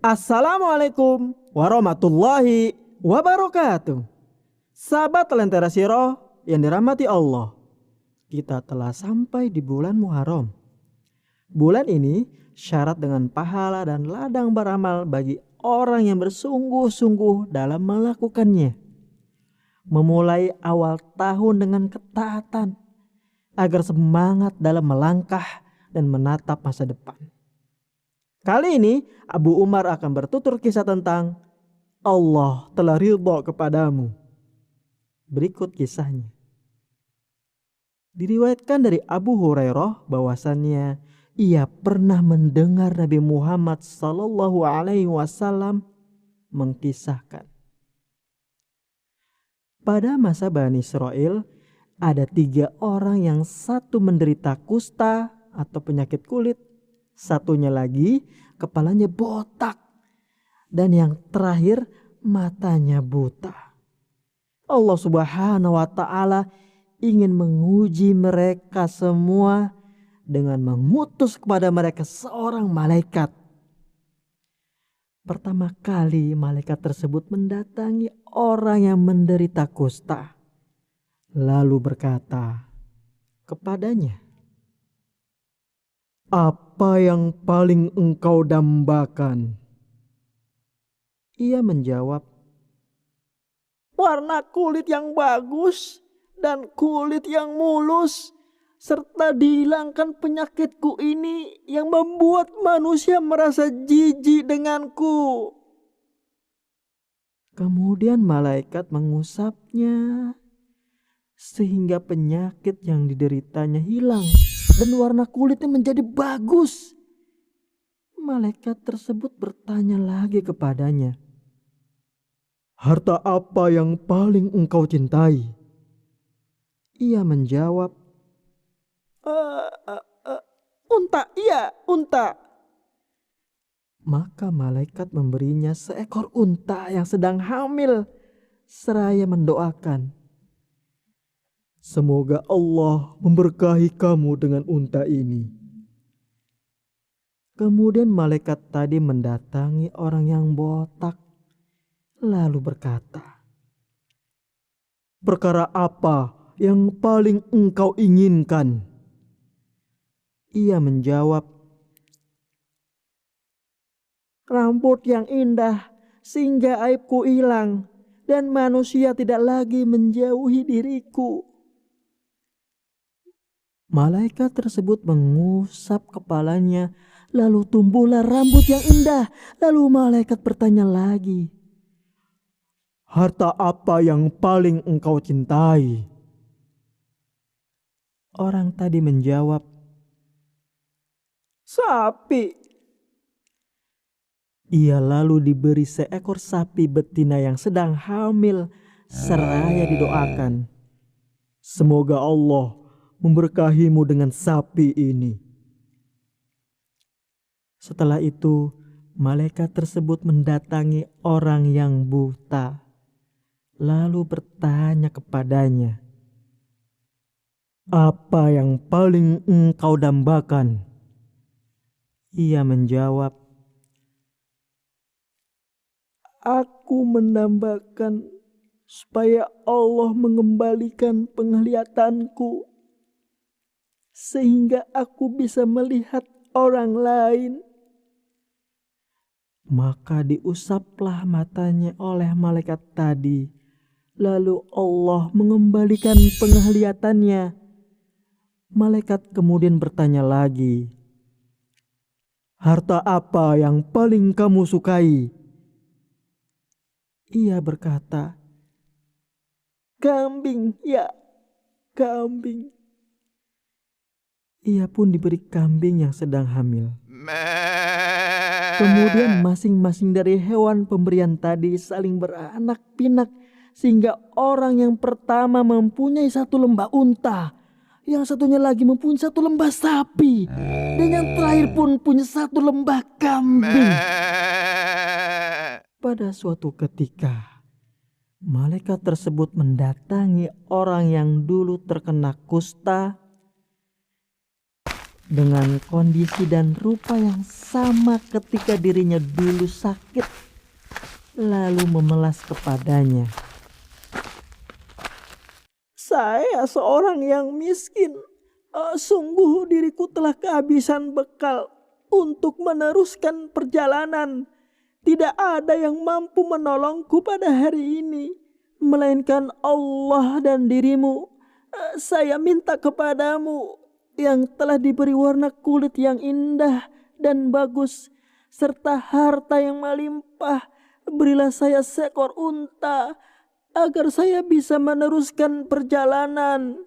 Assalamualaikum warahmatullahi wabarakatuh. Sahabat Lentera Siro yang dirahmati Allah, kita telah sampai di bulan Muharram. Bulan ini syarat dengan pahala dan ladang beramal bagi orang yang bersungguh-sungguh dalam melakukannya. Memulai awal tahun dengan ketaatan agar semangat dalam melangkah dan menatap masa depan. Kali ini Abu Umar akan bertutur kisah tentang Allah telah ridha kepadamu. Berikut kisahnya. Diriwayatkan dari Abu Hurairah bahwasannya ia pernah mendengar Nabi Muhammad SAW mengkisahkan. Pada masa Bani Israel ada 3 orang yang satu menderita kusta atau penyakit kulit. Satunya lagi kepalanya botak. Dan yang terakhir matanya buta. Allah Subhanahu wa ta'ala ingin menguji mereka semua dengan mengutus kepada mereka seorang malaikat. Pertama kali malaikat tersebut mendatangi orang yang menderita kusta. Lalu berkata kepadanya, "Apa yang paling engkau dambakan?" Ia menjawab, "Warna kulit yang bagus dan kulit yang mulus, serta dihilangkan penyakitku ini yang membuat manusia merasa jijik denganku." Kemudian malaikat mengusapnya sehingga penyakit yang dideritanya hilang dan warna kulitnya menjadi bagus. Malaikat tersebut bertanya lagi kepadanya, "Harta apa yang paling engkau cintai?" Ia menjawab, "Unta, iya, unta." Maka malaikat memberinya seekor unta yang sedang hamil, seraya mendoakan, "Semoga Allah memberkahi kamu dengan unta ini." Kemudian malaikat tadi mendatangi orang yang botak, lalu berkata, "Perkara apa yang paling engkau inginkan?" Ia menjawab, "Rambut yang indah sehingga aibku hilang dan manusia tidak lagi menjauhi diriku." Malaikat tersebut mengusap kepalanya, lalu tumbuhlah rambut yang indah. Lalu malaikat bertanya lagi, "Harta apa yang paling engkau cintai?" Orang tadi menjawab, "Sapi." Ia lalu diberi seekor sapi betina yang sedang hamil, seraya didoakan, "Semoga Allah memberkahimu dengan sapi ini." Setelah itu, malaikat tersebut mendatangi orang yang buta, lalu bertanya kepadanya, "Apa yang paling engkau dambakan?" Ia menjawab, "Aku mendambakan supaya Allah mengembalikan penglihatanku, sehingga aku bisa melihat orang lain." Maka diusaplah matanya oleh malaikat tadi. Lalu Allah mengembalikan penglihatannya. Malaikat kemudian bertanya lagi, "Harta apa yang paling kamu sukai?" Ia berkata, "Kambing, ya, kambing." Ia pun diberi kambing yang sedang hamil. Kemudian masing-masing dari hewan pemberian tadi saling beranak pinak, sehingga orang yang pertama mempunyai 1 lembah unta, yang satunya lagi mempunyai 1 lembah sapi, dan yang terakhir pun punya 1 lembah kambing. Pada suatu ketika, malaikat tersebut mendatangi orang yang dulu terkena kusta, dengan kondisi dan rupa yang sama ketika dirinya dulu sakit, lalu memelas kepadanya. Saya seorang yang miskin. Sungguh diriku telah kehabisan bekal untuk meneruskan perjalanan. Tidak ada yang mampu menolongku pada hari ini, melainkan Allah dan dirimu. Saya minta kepadamu yang telah diberi warna kulit yang indah dan bagus, serta harta yang melimpah, berilah saya seekor unta agar saya bisa meneruskan perjalanan.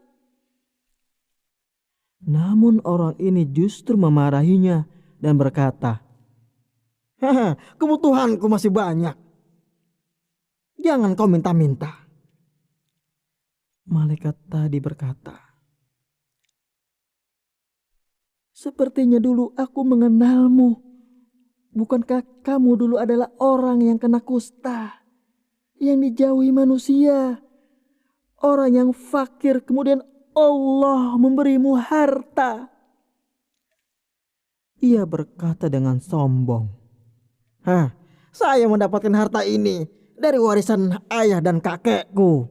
Namun orang ini justru memarahinya dan berkata, kebutuhanku masih banyak. Jangan kau minta-minta. Malaikat tadi berkata, sepertinya dulu aku mengenalmu. Bukankah kamu dulu adalah orang yang kena kusta, yang dijauhi manusia, orang yang fakir, kemudian Allah memberimu harta. Ia berkata dengan sombong, saya mendapatkan harta ini dari warisan ayah dan kakekku.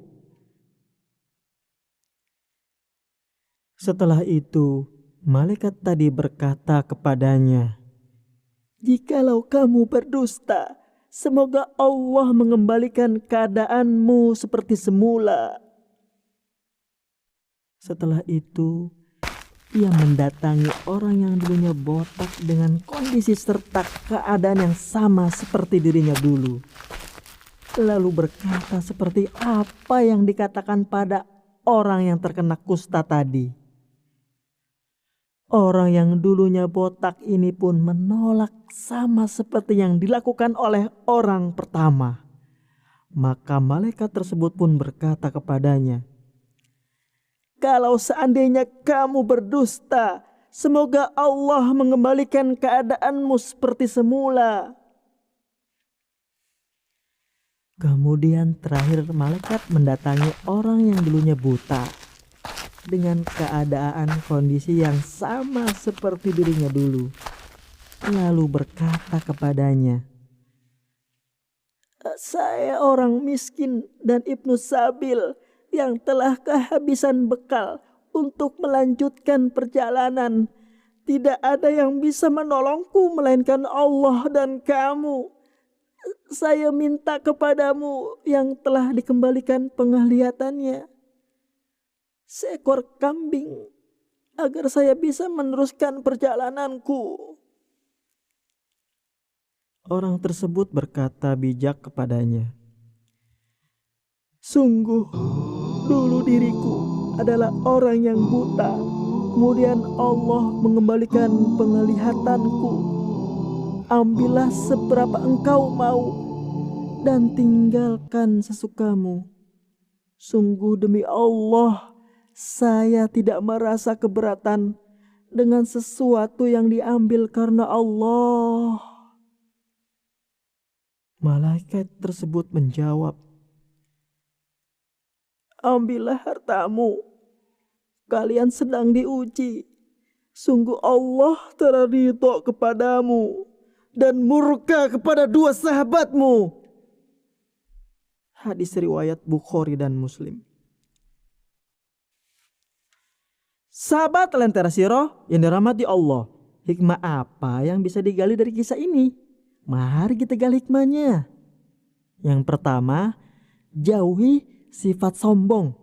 Setelah itu, malaikat tadi berkata kepadanya, jikalau kamu berdusta, semoga Allah mengembalikan keadaanmu seperti semula. Setelah itu, ia mendatangi orang yang dulunya botak dengan kondisi serta keadaan yang sama seperti dirinya dulu. Lalu berkata seperti apa yang dikatakan pada orang yang terkena kusta tadi. Orang yang dulunya botak ini pun menolak sama seperti yang dilakukan oleh orang pertama. Maka malaikat tersebut pun berkata kepadanya, kalau seandainya kamu berdusta, semoga Allah mengembalikan keadaanmu seperti semula. Kemudian terakhir malaikat mendatangi orang yang dulunya buta dengan keadaan kondisi yang sama seperti dirinya dulu. Lalu berkata kepadanya, saya orang miskin dan ibnu sabil yang telah kehabisan bekal untuk melanjutkan perjalanan. Tidak ada yang bisa menolongku melainkan Allah dan kamu. Saya minta kepadamu yang telah dikembalikan penglihatannya, seekor kambing, agar saya bisa meneruskan perjalananku. Orang tersebut berkata bijak kepadanya, sungguh dulu diriku adalah orang yang buta, kemudian Allah mengembalikan penglihatanku. Ambillah seberapa engkau mau dan tinggalkan sesukamu. Sungguh demi Allah, saya tidak merasa keberatan dengan sesuatu yang diambil karena Allah. Malaikat tersebut menjawab, ambillah hartamu, kalian sedang diuji. Sungguh Allah telah ridho kepadamu dan murka kepada dua sahabatmu. Hadis riwayat Bukhari dan Muslim. Sahabat Lentera Siro yang dirahmati Allah, hikmah apa yang bisa digali dari kisah ini? Mari kita gali hikmahnya. Yang pertama, jauhi sifat sombong.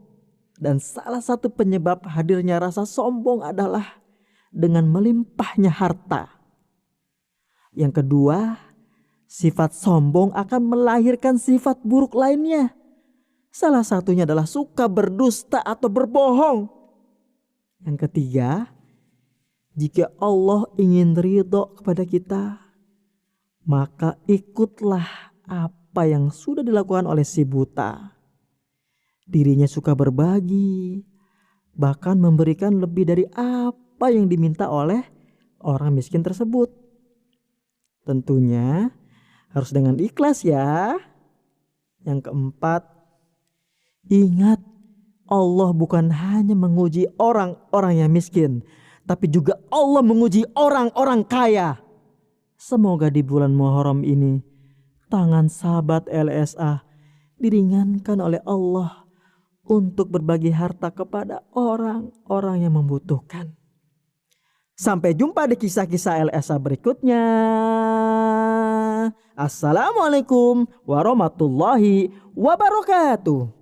Dan salah satu penyebab hadirnya rasa sombong adalah dengan melimpahnya harta. Yang kedua, sifat sombong akan melahirkan sifat buruk lainnya. Salah satunya adalah suka berdusta atau berbohong. Yang ketiga, jika Allah ingin ridho kepada kita, maka ikutlah apa yang sudah dilakukan oleh si buta. Dirinya suka berbagi, bahkan memberikan lebih dari apa yang diminta oleh orang miskin tersebut. Tentunya harus dengan ikhlas ya. Yang keempat, ingat Allah bukan hanya menguji orang-orang yang miskin, tapi juga Allah menguji orang-orang kaya. Semoga di bulan Muharram ini tangan sahabat LSA diringankan oleh Allah untuk berbagi harta kepada orang-orang yang membutuhkan. Sampai jumpa di kisah-kisah LSA berikutnya. Assalamualaikum warahmatullahi wabarakatuh.